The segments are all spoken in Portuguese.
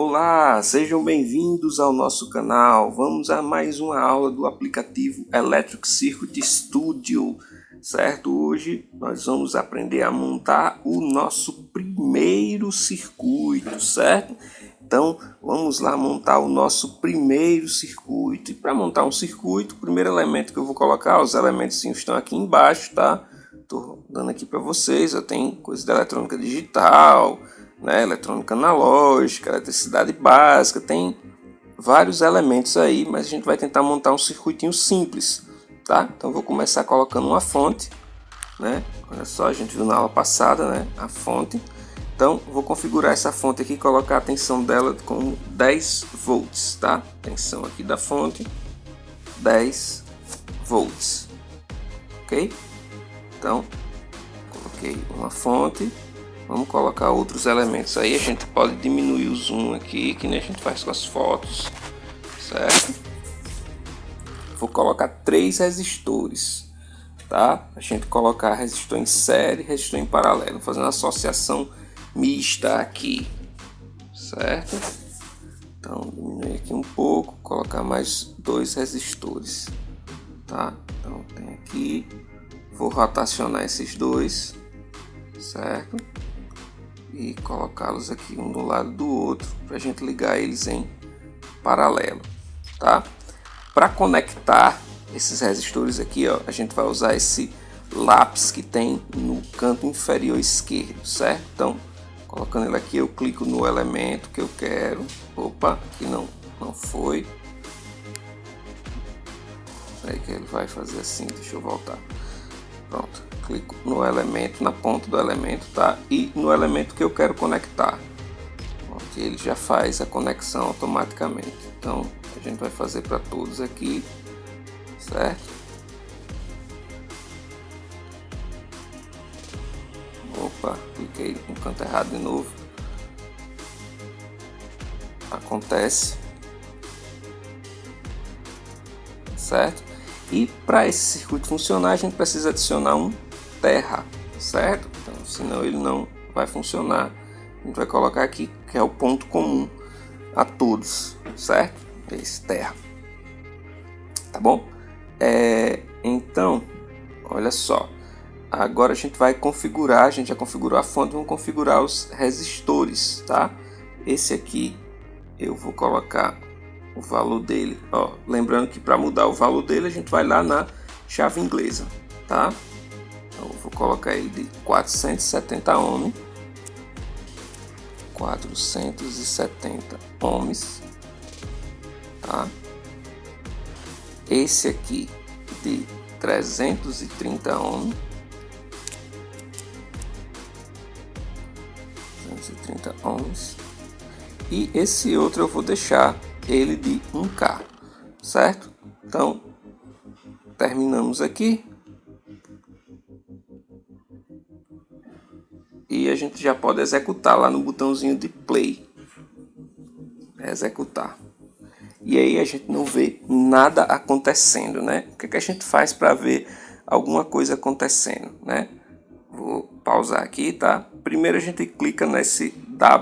Olá, sejam bem-vindos ao nosso canal. Vamos a mais uma aula do aplicativo Electric Circuit Studio, certo? Hoje nós vamos aprender a montar o nosso primeiro circuito, certo? Então vamos lá montar o nosso primeiro circuito. E para montar um circuito, o primeiro elemento que eu vou colocar, os elementos estão aqui embaixo, tá? Estou dando aqui para vocês. Eu tenho coisa da eletrônica digital, né, eletrônica analógica, eletricidade básica, tem vários elementos aí, mas a gente vai tentar montar um circuitinho simples, tá? Então vou começar colocando uma fonte, né? Olha só, a gente viu na aula passada, né, a fonte. Então vou configurar essa fonte aqui, colocar a tensão dela como 10 volts, tá? Tensão aqui da fonte 10 volts, ok? Então coloquei uma fonte. Vamos colocar outros elementos aí. A gente pode diminuir o zoom aqui, que nem a gente faz com as fotos, certo? Vou colocar 3 resistores, tá? A gente colocar resistor em série, resistor em paralelo, fazendo uma associação mista aqui, certo? Então diminuir aqui um pouco, colocar mais 2 resistores, tá? Então tem aqui, vou rotacionar esses dois, certo? E colocá-los aqui um do lado do outro para a gente ligar eles em paralelo, tá? Para conectar esses resistores aqui, ó, a gente vai usar esse lápis que tem no canto inferior esquerdo, certo? Então, colocando ele aqui, eu clico no elemento que eu quero. Opa, aqui não foi. Aí que ele vai fazer assim, deixa eu voltar. Pronto, clico no elemento, na ponta do elemento, tá? E no elemento que eu quero conectar. Pronto, ele já faz a conexão automaticamente. Então, a gente vai fazer para todos aqui, certo? Opa, cliquei no canto errado de novo. Acontece. Certo? E para esse circuito funcionar, a gente precisa adicionar um terra, certo? Então, senão ele não vai funcionar. A gente vai colocar aqui que é o ponto comum a todos, certo? Esse terra, tá bom? Então, olha só. Agora a gente vai configurar, a gente já configurou a fonte, vamos configurar os resistores, tá? Esse aqui eu vou colocar o valor dele, ó, lembrando que para mudar o valor dele a gente vai lá na chave inglesa, tá? Então eu vou colocar ele de 470 ohms, 470 ohms, tá? Esse aqui de 330 ohms, 330 ohms, e esse outro eu vou deixar ele de 1K, certo? Então terminamos aqui e a gente já pode executar lá no botãozinho de play, executar, e aí a gente não vê nada acontecendo, né? O que a gente faz para ver alguma coisa acontecendo, né? Vou pausar aqui, tá? Primeiro a gente clica nesse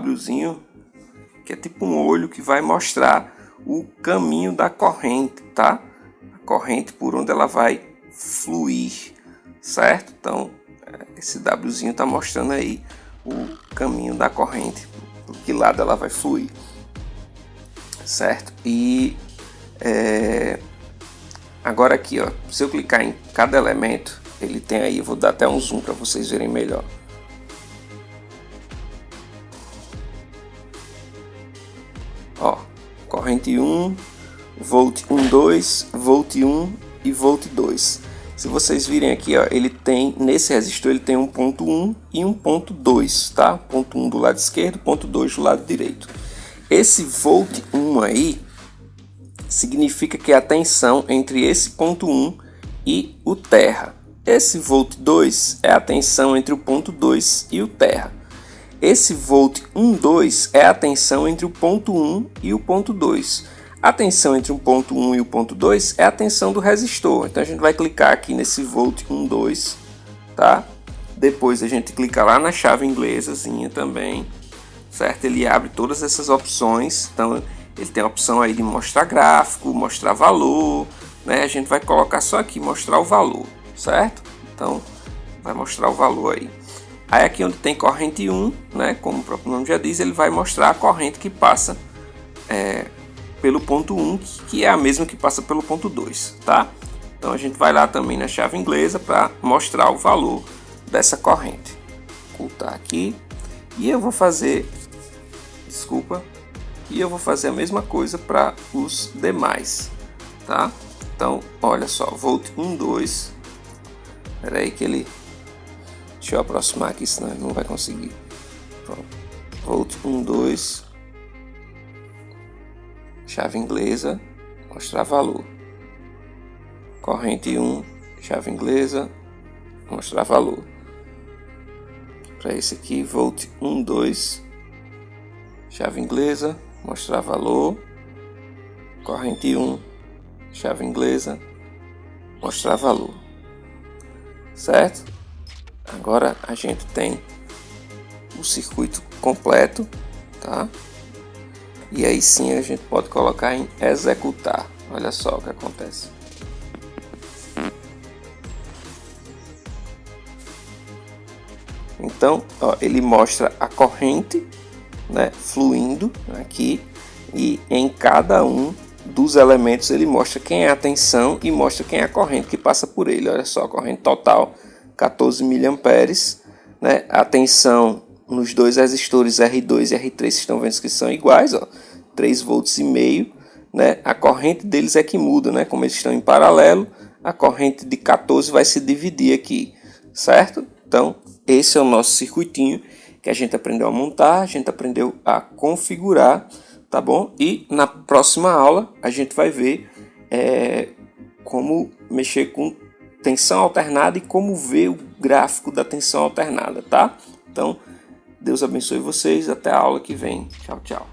Wzinho, que é tipo um olho que vai mostrar o caminho da corrente, tá? A corrente por onde ela vai fluir, certo? Então, esse Wzinho tá mostrando aí o caminho da corrente, por que lado ela vai fluir, certo? E agora aqui, ó, se eu clicar em cada elemento, ele tem aí, eu vou dar até um zoom para vocês verem melhor. Ó, corrente 1, volt 1,2, volt 1 e volt 2. Se vocês virem aqui, ó, ele tem, nesse resistor, ele tem um ponto 1 e um ponto 2, tá? Ponto 1 do lado esquerdo, ponto 2 do lado direito. Esse volt 1 aí significa que é a tensão entre esse ponto 1 e o terra. Esse volt 2 é a tensão entre o ponto 2 e o terra. Esse volt 1,2 é a tensão entre o ponto 1 e o ponto 2. A tensão entre o ponto 1 e o ponto 2 é a tensão do resistor. Então a gente vai clicar aqui nesse volt 1,2, tá? Depois a gente clica lá na chave inglesazinha também, certo? Ele abre todas essas opções. Então ele tem a opção aí de mostrar gráfico, mostrar valor, né? A gente vai colocar só aqui mostrar o valor, certo? Então vai mostrar o valor aí. Aí aqui onde tem corrente 1, né? Como o próprio nome já diz, ele vai mostrar a corrente que passa pelo ponto 1, que é a mesma que passa pelo ponto 2, tá? Então a gente vai lá também na chave inglesa para mostrar o valor dessa corrente. Vou ocultar aqui e eu vou fazer, e eu vou fazer a mesma coisa para os demais, tá? Então olha só, volt 1, 2, espera aí que ele, deixa eu aproximar aqui, senão ele não vai conseguir. Pronto. Volt 1, 2, chave inglesa, mostrar valor. Corrente 1, chave inglesa, mostrar valor. Para esse aqui, volt 1, 2, chave inglesa, mostrar valor. Corrente 1, chave inglesa, mostrar valor. Certo? Agora a gente tem o circuito completo, tá? E aí sim a gente pode colocar em executar. Olha só o que acontece. Então, ó, ele mostra a corrente, né, fluindo aqui, e em cada um dos elementos ele mostra quem é a tensão e mostra quem é a corrente que passa por ele. Olha só, a corrente total 14 mA, né? A tensão nos dois resistores R2 e R3, vocês estão vendo que são iguais, ó, 3,5 volts, né? A corrente deles é que muda, né? Como eles estão em paralelo, a corrente de 14 vai se dividir aqui, certo? Então, esse é o nosso circuitinho que a gente aprendeu a montar, a gente aprendeu a configurar, tá bom? E na próxima aula a gente vai ver como mexer com tensão alternada e como ver o gráfico da tensão alternada, tá? Então, Deus abençoe vocês, até a aula que vem. Tchau, tchau.